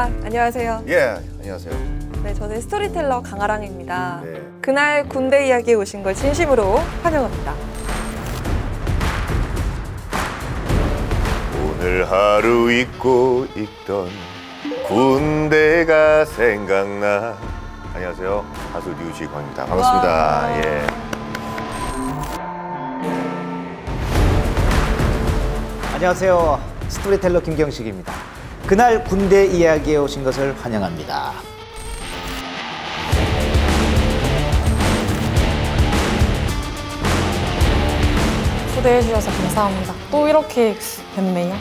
안녕하세요. 예, 안녕하세요. 네, 저는 스토리텔러 강아랑입니다. 네. 그날 군대 이야기에 오신 걸 진심으로 환영합니다. 오늘 하루 잊고 있던 군대가 생각나. 안녕하세요. 가수 류지광입니다. 반갑습니다. 와. 예. 안녕하세요. 스토리텔러 김경식입니다. 그날 군대 이야기에 오신 것을 환영합니다. 초대해 주셔서 감사합니다. 또 이렇게 뵙네요.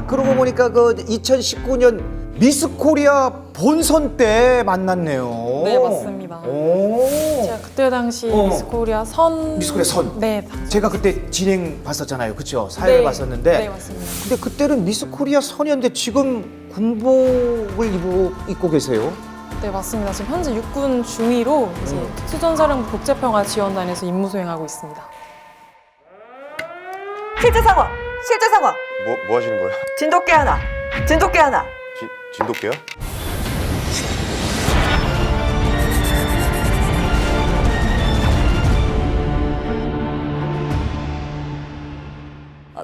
그러고 보니까 그 2019년 미스 코리아 본선 때 만났네요. 네, 맞습니다. 오. 제가 그때 당시 미스 코리아 선. 미스 코리아 선. 네, 제가 그때 진행 봤었잖아요. 그렇죠? 사회를 네, 봤었는데. 네, 맞습니다. 근데 그때는 미스 코리아 선이었는데 지금 군복을 입고 계세요. 네, 맞습니다. 지금 현재 육군 중위로 이제 특수전사령부 국제평화 지원단에서 임무 수행하고 있습니다. 실제 상황! 실제 상황! 뭐 하시는 거예요? 진돗개 하나! 진돗개 하나! 진돗개요?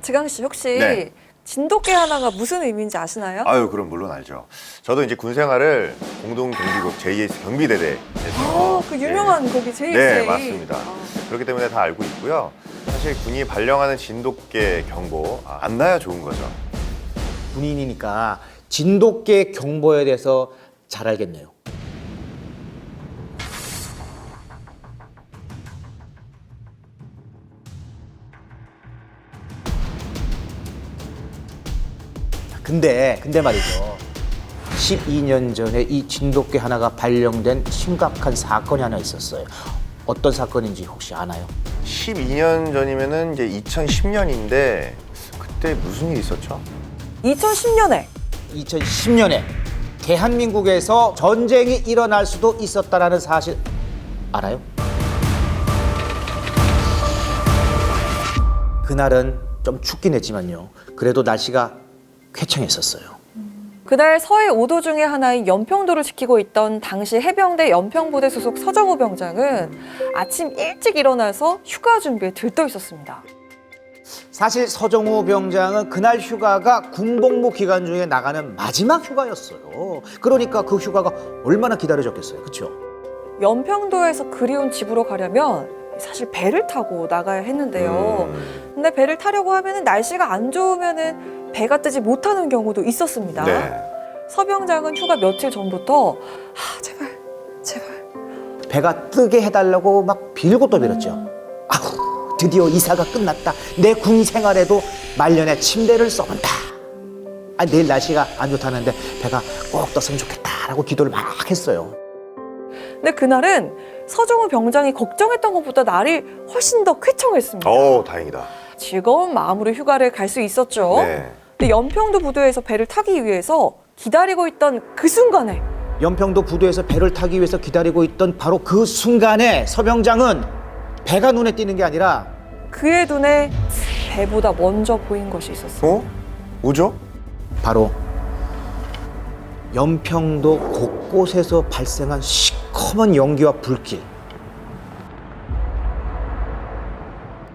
지광 씨 혹시 네. 진돗개 하나가 무슨 의미인지 아시나요? 아유, 그럼 물론 알죠. 저도 이제 군 생활을 공동경비국 JS 경비대대에서 그 유명한 거기 JSA. 네, 맞습니다. 그렇기 때문에 다 알고 있고요. 사실 군이 발령하는 진돗개 경보 안 나야 좋은 거죠. 군인이니까 진돗개 경보에 대해서 잘 알겠네요. 근데 말이죠. 12년 전에 이 진돗개 하나가 발령된 심각한 사건이 하나 있었어요. 어떤 사건인지 혹시 아나요? 12년 전이면은 이제 2010년인데 그때 무슨 일이 있었죠? 2010년에 2010년에 대한민국에서 전쟁이 일어날 수도 있었다라는 사실 알아요? 그날은 좀 춥긴 했지만요. 그래도 날씨가 쾌청했었어요. 그날 서해 5도 중에 하나인 연평도를 지키고 있던 당시 해병대 연평부대 소속 서정우 병장은 아침 일찍 일어나서 휴가 준비에 들떠 있었습니다. 사실 서정우 병장은 그날 휴가가 군복무 기간 중에 나가는 마지막 휴가였어요. 그러니까 그 휴가가 얼마나 기다려졌겠어요. 그렇죠? 연평도에서 그리운 집으로 가려면 사실 배를 타고 나가야 했는데요. 근데 배를 타려고 하면 날씨가 안 좋으면 배가 뜨지 못하는 경우도 있었습니다. 네. 서 병장은 휴가 며칠 전부터 제발 배가 뜨게 해달라고 막 빌고 또 빌었죠. 아우, 드디어 이사가 끝났다. 내 군 생활에도 말년에 침대를 써본다. 내일 날씨가 안 좋다는데 배가 꼭 떴으면 좋겠다라고 기도를 막 했어요. 근데 그날은 서정우 병장이 걱정했던 것보다 날이 훨씬 더 쾌청했습니다. 다행이다. 즐거운 마음으로 휴가를 갈 수 있었죠. 네. 근데 연평도 부두에서 배를 타기 위해서 기다리고 있던 그 순간에 연평도 부두에서 배를 타기 위해서 기다리고 있던 바로 그 순간에 서병장은 배가 눈에 띄는 게 아니라 그의 눈에 배보다 먼저 보인 것이 있었어요. 뭐죠? 바로 연평도 곳곳에서 발생한 시커먼 연기와 불길.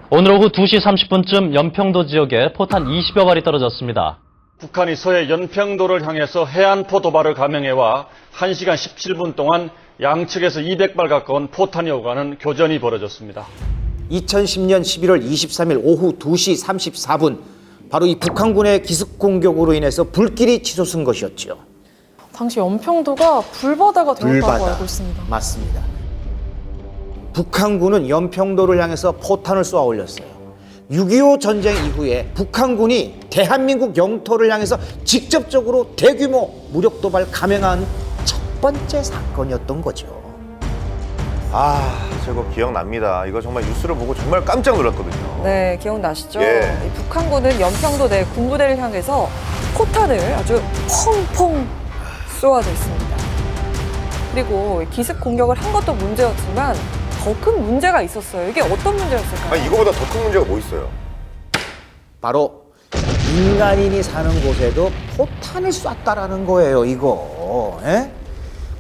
오늘 오후 2시 30분쯤 연평도 지역에 포탄 20여 발이 떨어졌습니다. 북한이 서해 연평도를 향해서 해안포 도발을 감행해와 1시간 17분 동안 양측에서 200발 가까운 포탄이 오가는 교전이 벌어졌습니다. 2010년 11월 23일 오후 2시 34분 바로 이 북한군의 기습 공격으로 인해서 불길이 치솟은 것이었죠. 당시 연평도가 불바다가 되었다고 알고 있습니다. 맞습니다. 북한군은 연평도를 향해서 포탄을 쏘아 올렸어요. 6.25 전쟁 이후에 북한군이 대한민국 영토를 향해서 직접적으로 대규모 무력 도발 감행한 첫 번째 사건이었던 거죠. 저거 기억납니다. 이거 정말 뉴스를 보고 정말 깜짝 놀랐거든요. 네, 기억나시죠? 예. 이 북한군은 연평도 내 군부대를 향해서 포탄을 아주 펑펑 쏘아져 있습니다. 그리고 기습 공격을 한 것도 문제였지만 더 큰 문제가 있었어요. 이게 어떤 문제였을까요? 이거보다 더 큰 문제가 뭐 있어요? 바로 민간인이 사는 곳에도 포탄을 쐈다라는 거예요, 이거. 에?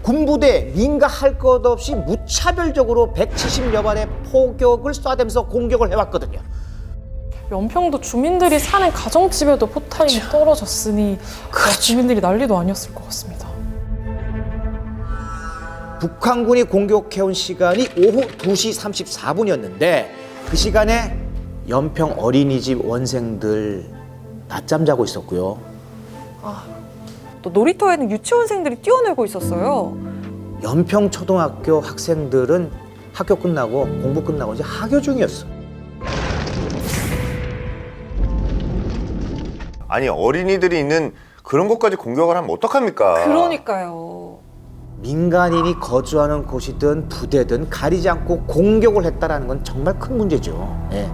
군부대 민가할 것 없이 무차별적으로 170여 발의 포격을 쏴대면서 공격을 해왔거든요. 연평도 주민들이 사는 가정집에도 포탄이 떨어졌으니 주민들이 난리도 아니었을 것 같습니다. 북한군이 공격해온 시간이 오후 2시 34분이었는데 그 시간에 연평 어린이집 원생들 낮잠 자고 있었고요. 또 놀이터에는 유치원생들이 뛰어놀고 있었어요. 연평 초등학교 학생들은 학교 끝나고 공부 끝나고 이제 하교 중이었어. 아니 어린이들이 있는 그런 곳까지 공격을 하면 어떡합니까? 그러니까요. 민간인이 거주하는 곳이든 부대든 가리지 않고 공격을 했다라는 건 정말 큰 문제죠. 예.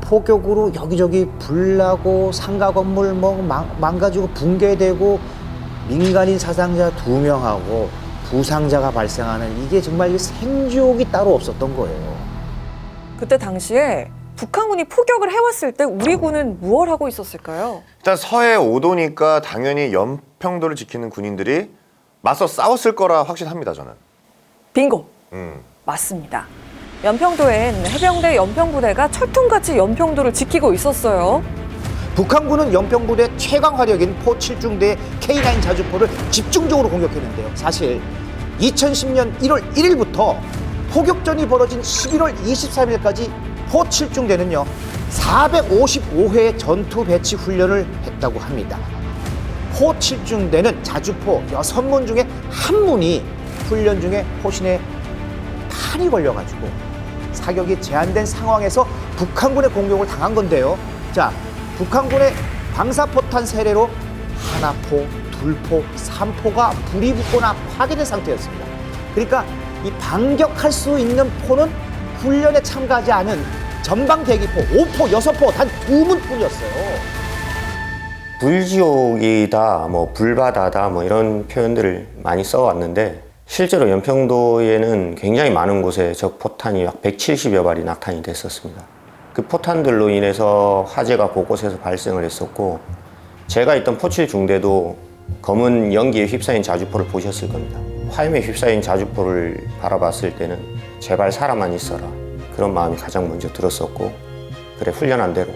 포격으로 여기저기 불나고 상가 건물 망가지고 붕괴되고 민간인 사상자 2명하고 부상자가 발생하는 이게 정말 생존이 따로 없었던 거예요. 그때 당시에 북한군이 포격을 해왔을 때 우리 군은 무엇 하고 있었을까요? 일단 서해 5도니까 당연히 연평도를 지키는 군인들이 맞서 싸웠을 거라 확신합니다, 저는. 빙고! 맞습니다. 연평도엔 해병대 연평부대가 철통같이 연평도를 지키고 있었어요. 북한군은 연평부대 최강 화력인 포 7중대의 K9 자주포를 집중적으로 공격했는데요. 사실 2010년 1월 1일부터 포격전이 벌어진 11월 23일까지 포 7중대는요 455회의 전투 배치 훈련을 했다고 합니다. 포 7중대는 자주포 6문 중에 한 문이 훈련 중에 포신에 탄이 걸려가지고 사격이 제한된 상황에서 북한군의 공격을 당한 건데요. 자, 북한군의 방사포탄 세례로 하나포, 둘포, 삼포가 불이 붙거나 파괴된 상태였습니다. 그러니까 이 반격할 수 있는 포는 훈련에 참가하지 않은 전방대기포 5포, 6포 단 2문뿐이었어요. 불지옥이다, 뭐 불바다다, 뭐 이런 표현들을 많이 써왔는데 실제로 연평도에는 굉장히 많은 곳에 적 포탄이 약 170여 발이 낙탄이 됐었습니다. 그 포탄들로 인해서 화재가 곳곳에서 발생을 했었고 제가 있던 포7 중대도 검은 연기에 휩싸인 자주포를 보셨을 겁니다. 화염에 휩싸인 자주포를 바라봤을 때는 제발 살아만 있어라 그런 마음이 가장 먼저 들었었고 그래 훈련한 대로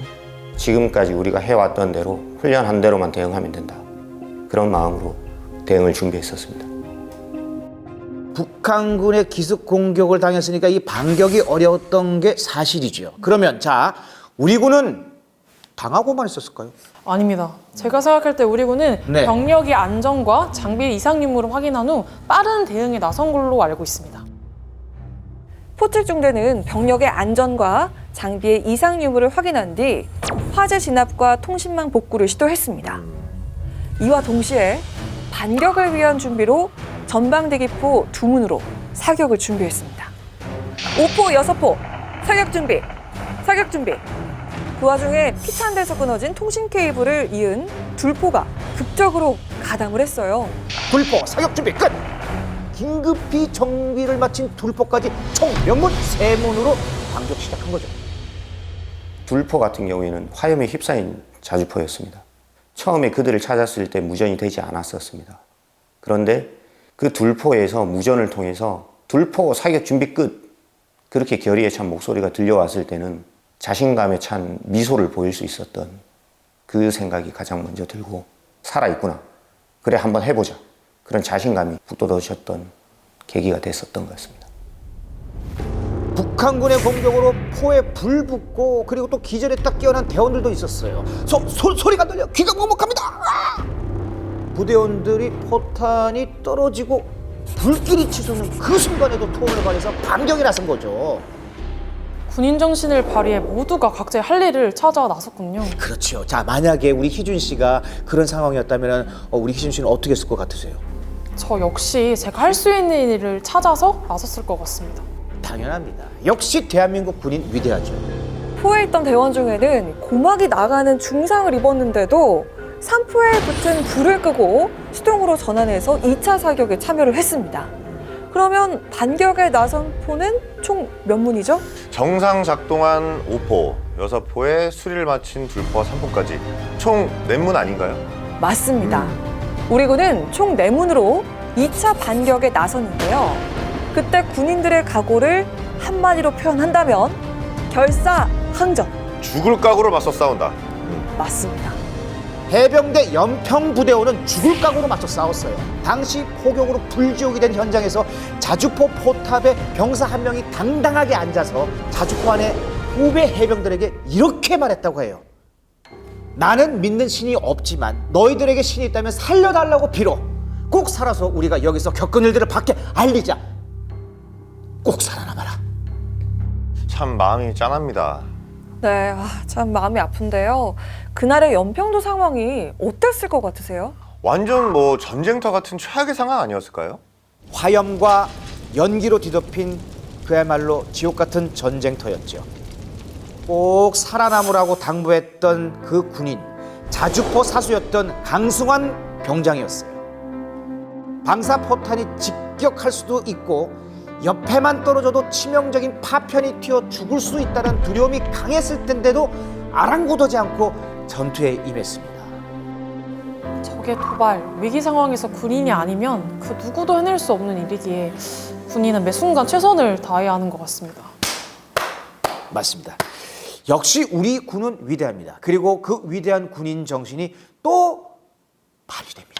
지금까지 우리가 해왔던 대로 훈련한 대로만 대응하면 된다 그런 마음으로 대응을 준비했었습니다. 북한군의 기습 공격을 당했으니까 이 반격이 어려웠던 게 사실이죠. 그러면 자, 우리 군은 당하고만 있었을까요? 아닙니다. 제가 생각할 때 우리 군은 네. 병력의 안전과 장비의 이상 유무를 확인한 후 빠른 대응에 나선 걸로 알고 있습니다. 포7중대는 병력의 안전과 장비의 이상 유무를 확인한 뒤 화재 진압과 통신망 복구를 시도했습니다. 이와 동시에 반격을 위한 준비로 전방대기포 2문으로 사격을 준비했습니다. 5포, 6포, 사격 준비, 사격 준비. 그 와중에 피탄대에서 끊어진 통신 케이블을 이은 둘포가 급적으로 가담을 했어요. 둘포 사격 준비 끝! 긴급히 정비를 마친 둘포까지 총 몇 문? 3문으로 반격 시작한 거죠. 둘포 같은 경우에는 화염에 휩싸인 자주포였습니다. 처음에 그들을 찾았을 때 무전이 되지 않았었습니다. 그런데 그 둘포에서 무전을 통해서 둘포 사격 준비 끝 그렇게 결의에 찬 목소리가 들려왔을 때는 자신감에 찬 미소를 보일 수 있었던 그 생각이 가장 먼저 들고 살아있구나 그래 한번 해보자 그런 자신감이 북돋아오셨던 계기가 됐었던 것 같습니다. 북한군의 공격으로 포에 불 붙고 그리고 또 기절에 딱 깨어난 대원들도 있었어요. 소리가 들려 귀가 먹먹합니다. 부대원들이 포탄이 떨어지고 불길이 치솟는 그 순간에도 토를 발해서 반격에 나선 거죠. 군인 정신을 발휘해 모두가 각자의 할 일을 찾아 나섰군요. 그렇죠. 자, 만약에 우리 희준 씨가 그런 상황이었다면 우리 희준 씨는 어떻게 했을 것 같으세요? 저 역시 제가 할 수 있는 일을 찾아서 나섰을 것 같습니다. 당연합니다. 역시 대한민국 군인 위대하죠. 포에 있던 대원 중에는 고막이 나가는 중상을 입었는데도 산포에 붙은 불을 끄고 수동으로 전환해서 2차 사격에 참여를 했습니다. 그러면 반격에 나선 포는 총 몇 문이죠? 정상 작동한 5포, 6포에 수리를 마친 2포와 3포까지 총 4문 아닌가요? 맞습니다. 우리 군은 총 4문으로 2차 반격에 나섰는데요. 그때 군인들의 각오를 한마디로 표현한다면 결사항전. 죽을 각오로 맞서 싸운다. 맞습니다. 해병대 연평부대원은 죽을 각오로 맞서 싸웠어요. 당시 포격으로 불지옥이 된 현장에서 자주포 포탑에 병사 한 명이 당당하게 앉아서 자주포 안에 후배 해병들에게 이렇게 말했다고 해요. 나는 믿는 신이 없지만 너희들에게 신이 있다면 살려달라고 빌어. 꼭 살아서 우리가 여기서 겪은 일들을 밖에 알리자. 꼭 살아남아라. 참 마음이 짠합니다. 네, 참 마음이 아픈데요. 그날의 연평도 상황이 어땠을 것 같으세요? 완전 뭐 전쟁터 같은 최악의 상황 아니었을까요? 화염과 연기로 뒤덮인 그야말로 지옥 같은 전쟁터였죠. 꼭 살아남으라고 당부했던 그 군인, 자주포 사수였던 강승환 병장이었어요. 방사포탄이 직격할 수도 있고 옆에만 떨어져도 치명적인 파편이 튀어 죽을 수 있다는 두려움이 강했을 텐데도 아랑곳하지 않고 전투에 임했습니다. 적의 도발, 위기 상황에서 군인이 아니면 그 누구도 해낼 수 없는 일이기에 군인은 매 순간 최선을 다해야 하는 것 같습니다. 맞습니다. 역시 우리 군은 위대합니다. 그리고 그 위대한 군인 정신이 또 발휘됩니다.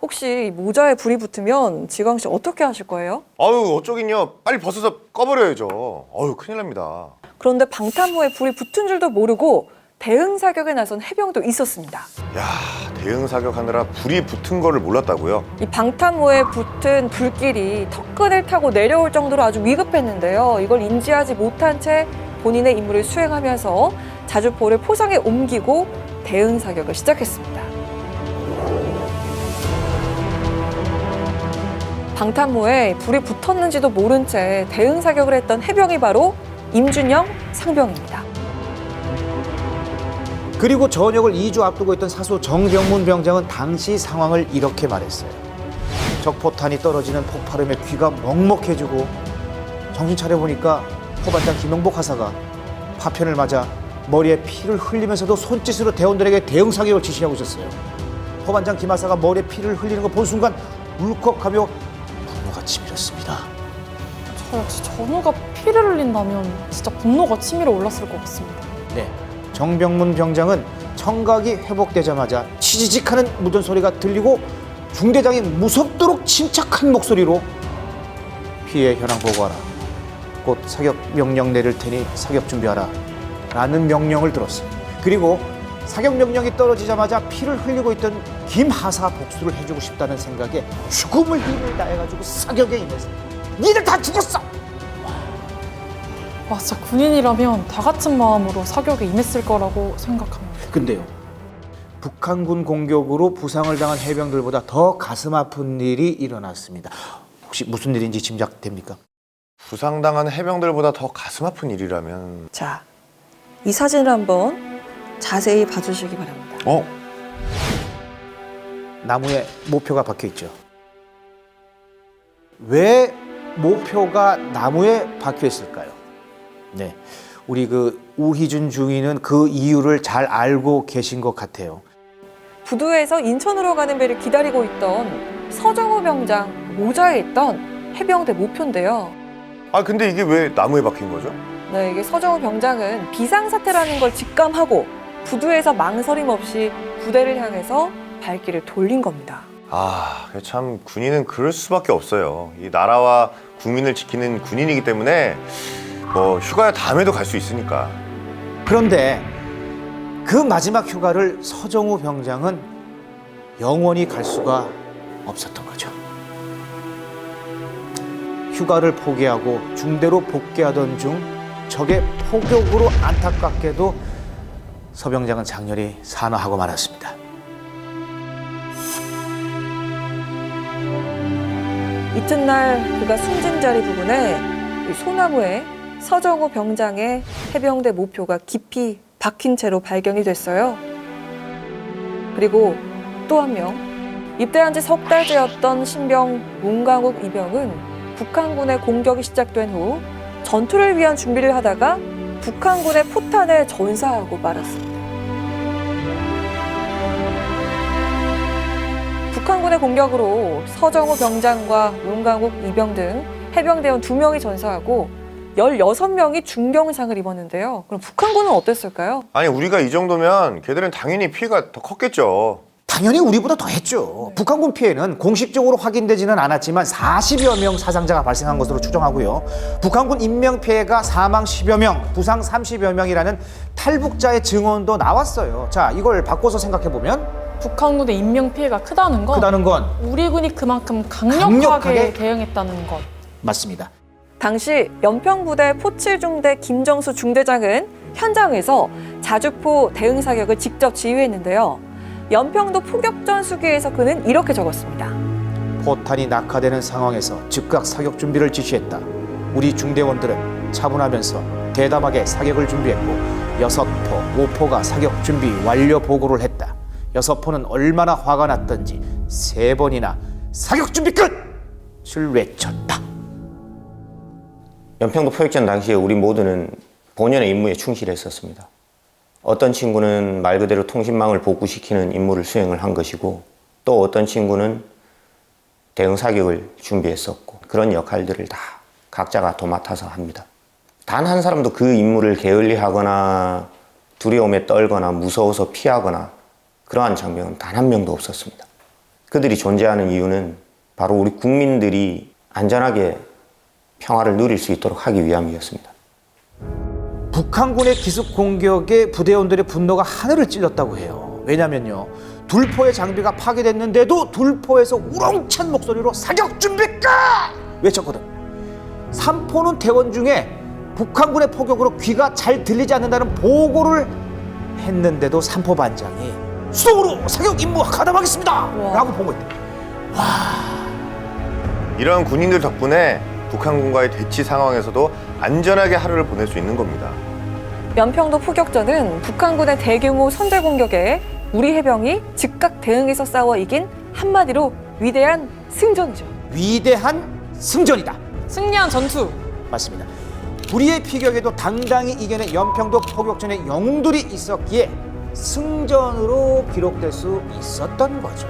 혹시 모자에 불이 붙으면 지광 씨 어떻게 하실 거예요? 아유 어쩌긴요. 빨리 벗어서 꺼버려야죠. 아유 큰일 납니다. 그런데 방탄모에 불이 붙은 줄도 모르고 대응 사격에 나선 해병도 있었습니다. 야 대응 사격하느라 불이 붙은 거를 몰랐다고요? 이 방탄모에 붙은 불길이 턱끈을 타고 내려올 정도로 아주 위급했는데요. 이걸 인지하지 못한 채 본인의 임무를 수행하면서 자주포를 포상에 옮기고 대응 사격을 시작했습니다. 방탄모에 불이 붙었는지도 모른 채 대응 사격을 했던 해병이 바로 임준영 상병입니다. 그리고 전역을 2주 앞두고 있던 사수 정병문 병장은 당시 상황을 이렇게 말했어요. 적포탄이 떨어지는 폭발음에 귀가 먹먹해지고 정신 차려보니까 포반장 김용복 하사가 파편을 맞아 머리에 피를 흘리면서도 손짓으로 대원들에게 대응 사격을 지시하고 있었어요. 포반장 김 하사가 머리에 피를 흘리는 거 본 순간 울컥하며 분노가 치밀었습니다. 저 역시 전우가 피를 흘린다면 진짜 분노가 치밀어 올랐을 것 같습니다. 네, 정병문 병장은 청각이 회복되자마자 치지직하는 묻은 소리가 들리고 중대장이 무섭도록 침착한 목소리로 피해 현황 보고하라. 곧 사격 명령 내릴 테니 사격 준비하라. 라는 명령을 들었어요. 그리고 사격 명령이 떨어지자마자 피를 흘리고 있던 김 하사 복수를 해주고 싶다는 생각에 죽음을 힘을 다해가지고 사격에 임했어요. 니들 다 죽었어! 와, 진짜 군인이라면 다 같은 마음으로 사격에 임했을 거라고 생각합니다. 근데요, 북한군 공격으로 부상을 당한 해병들보다 더 가슴 아픈 일이 일어났습니다. 혹시 무슨 일인지 짐작됩니까? 부상당한 해병들보다 더 가슴 아픈 일이라면 자, 이 사진을 한번 자세히 봐주시기 바랍니다. 나무에 모표가 박혀 있죠. 왜 모표가 나무에 박혀 있을까요? 네, 우리 그 우희준 중위는 그 이유를 잘 알고 계신 것 같아요. 부두에서 인천으로 가는 배를 기다리고 있던 서정호 병장 모자에 있던 해병대 모표인데요. 아 근데 이게 왜 나무에 박힌 거죠? 네, 이게 서정호 병장은 비상사태라는 걸 직감하고 부두에서 망설임 없이 부대를 향해서 발길을 돌린 겁니다. 아, 참 군인은 그럴 수밖에 없어요. 이 나라와 국민을 지키는 군인이기 때문에 뭐 휴가 다음에도 갈 수 있으니까. 그런데 그 마지막 휴가를 서정우 병장은 영원히 갈 수가 없었던 거죠. 휴가를 포기하고 중대로 복귀하던 중 적의 포격으로 안타깝게도 서 병장은 장렬히 산화하고 말았습니다. 이튿날 그가 숨진 자리 부근에 이 소나무에 서정호 병장의 해병대 모표가 깊이 박힌 채로 발견이 됐어요. 그리고 또 한 명, 입대한 지 석 달째였던 신병 문광욱 이병은 북한군의 공격이 시작된 후 전투를 위한 준비를 하다가 북한군의 포탄을 전사하고 말았습니다. 북한군의 공격으로 서정호 병장과 문광욱 이병 등 해병대원 2명이 전사하고 16명이 중경상을 입었는데요. 그럼 북한군은 어땠을까요? 아니 우리가 이 정도면 걔들은 당연히 피해가 더 컸겠죠. 당연히 우리보다 더 했죠. 북한군 피해는 공식적으로 확인되지는 않았지만 40여 명 사상자가 발생한 것으로 추정하고요. 북한군 인명 피해가 사망 10여 명, 부상 30여 명이라는 탈북자의 증언도 나왔어요. 자, 이걸 바꿔서 생각해보면 북한군의 인명 피해가 크다는 건 우리 군이 그만큼 강력하게 대응했다는 것. 맞습니다. 당시 연평부대 포칠중대 김정수 중대장은 현장에서 자주포 대응 사격을 직접 지휘했는데요. 연평도 포격전 수기에서 그는 이렇게 적었습니다. 포탄이 낙하되는 상황에서 즉각 사격 준비를 지시했다. 우리 중대원들은 차분하면서 대담하게 사격을 준비했고 6포, 5포가 사격 준비 완료 보고를 했다. 6포는 얼마나 화가 났던지 3번이나 사격 준비 끝을 외쳤다. 연평도 포격전 당시에 우리 모두는 본연의 임무에 충실했었습니다. 어떤 친구는 말 그대로 통신망을 복구시키는 임무를 수행을 한 것이고 또 어떤 친구는 대응 사격을 준비했었고 그런 역할들을 다 각자가 도맡아서 합니다. 단 한 사람도 그 임무를 게을리하거나 두려움에 떨거나 무서워서 피하거나 그러한 장면은 단 한 명도 없었습니다. 그들이 존재하는 이유는 바로 우리 국민들이 안전하게 평화를 누릴 수 있도록 하기 위함이었습니다. 북한군의 기습 공격에 부대원들의 분노가 하늘을 찔렀다고 해요. 왜냐면요, 둘포의 장비가 파괴됐는데도 둘포에서 우렁찬 목소리로 사격 준비 끝! 외쳤거든. 3포는 대원 중에 북한군의 포격으로 귀가 잘 들리지 않는다는 보고를 했는데도 3포 반장이 수동으로 사격 임무 가담하겠습니다! 라고 보고했대. 이런 군인들 덕분에 북한군과의 대치 상황에서도 안전하게 하루를 보낼 수 있는 겁니다. 연평도 포격전은 북한군의 대규모 선제 공격에 우리 해병이 즉각 대응해서 싸워 이긴 한마디로 위대한 승전이죠. 위대한 승전이다. 승리한 전투. 맞습니다. 불의의 피격에도 당당히 이겨낸 연평도 포격전의 영웅들이 있었기에 승전으로 기록될 수 있었던 거죠.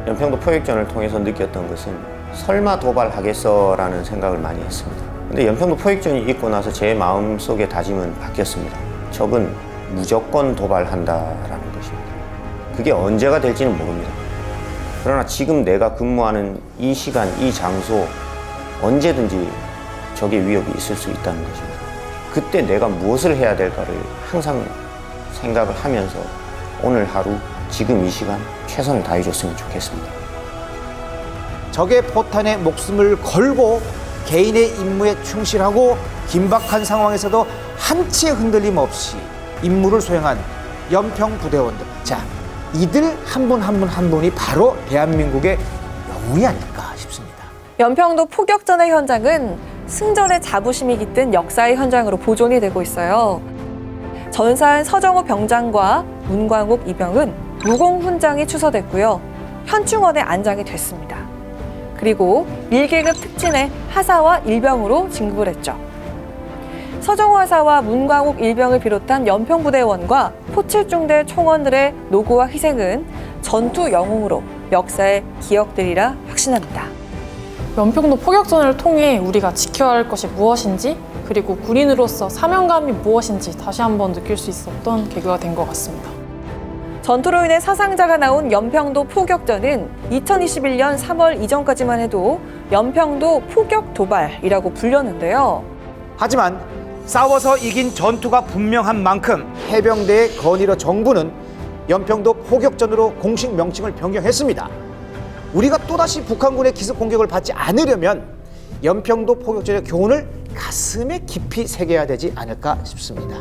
연평도 포격전을 통해서 느꼈던 것은 설마 도발하겠어라는 생각을 많이 했습니다. 근데 연평도 포격전이 있고 나서 제 마음속의 다짐은 바뀌었습니다. 적은 무조건 도발한다라는 것입니다. 그게 언제가 될지는 모릅니다. 그러나 지금 내가 근무하는 이 시간, 이 장소 언제든지 적의 위협이 있을 수 있다는 것입니다. 그때 내가 무엇을 해야 될까를 항상 생각을 하면서 오늘 하루, 지금 이 시간 최선을 다해줬으면 좋겠습니다. 적의 포탄에 목숨을 걸고 개인의 임무에 충실하고 긴박한 상황에서도 한치의 흔들림 없이 임무를 수행한 연평 부대원들. 자, 이들 한 분 한 분 한 분이 바로 대한민국의 영웅이 아닐까 싶습니다. 연평도 포격전의 현장은 승전의 자부심이 깃든 역사의 현장으로 보존이 되고 있어요. 전사한 서정호 병장과 문광욱 이병은 무공훈장이 추서됐고요. 현충원에 안장이 됐습니다. 그리고 1계급 특진의 하사와 일병으로 진급을 했죠. 서정호 하사와 문광욱 일병을 비롯한 연평부대원과 포칠중대 총원들의 노고와 희생은 전투 영웅으로 역사에 기억되리라 확신합니다. 연평도 포격전을 통해 우리가 지켜야 할 것이 무엇인지 그리고 군인으로서 사명감이 무엇인지 다시 한번 느낄 수 있었던 계기가 된 것 같습니다. 전투로 인해 사상자가 나온 연평도 포격전은 2021년 3월 이전까지만 해도 연평도 포격 도발이라고 불렸는데요. 하지만 싸워서 이긴 전투가 분명한 만큼 해병대의 건의로 정부는 연평도 포격전으로 공식 명칭을 변경했습니다. 우리가 또다시 북한군의 기습 공격을 받지 않으려면 연평도 포격전의 교훈을 가슴에 깊이 새겨야 되지 않을까 싶습니다.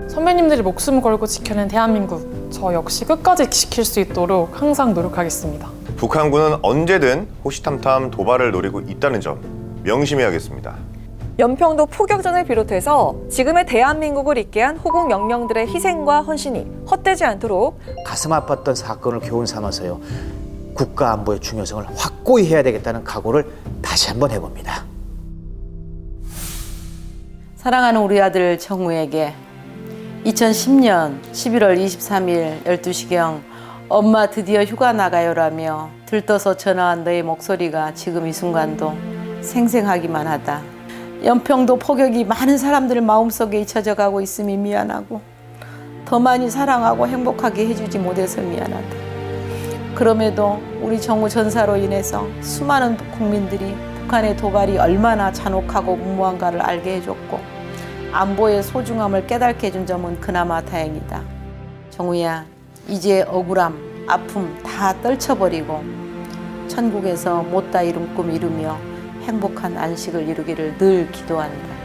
선배님들이 목숨 걸고 지켜낸 대한민국, 저 역시 끝까지 지킬 수 있도록 항상 노력하겠습니다. 북한군은 언제든 호시탐탐 도발을 노리고 있다는 점 명심해야겠습니다. 연평도 포격전을 비롯해서 지금의 대한민국을 있게 한 호국 영령들의 희생과 헌신이 헛되지 않도록 가슴 아팠던 사건을 교훈 삼아서요, 국가 안보의 중요성을 확고히 해야 되겠다는 각오를 다시 한번 해봅니다. 사랑하는 우리 아들 정우에게 2010년 11월 23일 12시경 엄마 드디어 휴가 나가요라며 들떠서 전화한 너의 목소리가 지금 이 순간도 생생하기만 하다. 연평도 포격이 많은 사람들 마음속에 잊혀져 가고 있음이 미안하고 더 많이 사랑하고 행복하게 해주지 못해서 미안하다. 그럼에도 우리 정우 전사로 인해서 수많은 국민들이 북한의 도발이 얼마나 잔혹하고 무모한가를 알게 해줬고 안보의 소중함을 깨닫게 해준 점은 그나마 다행이다. 정우야, 이제 억울함, 아픔 다 떨쳐버리고 천국에서 못다 이룬 꿈 이루며 행복한 안식을 이루기를 늘 기도한다.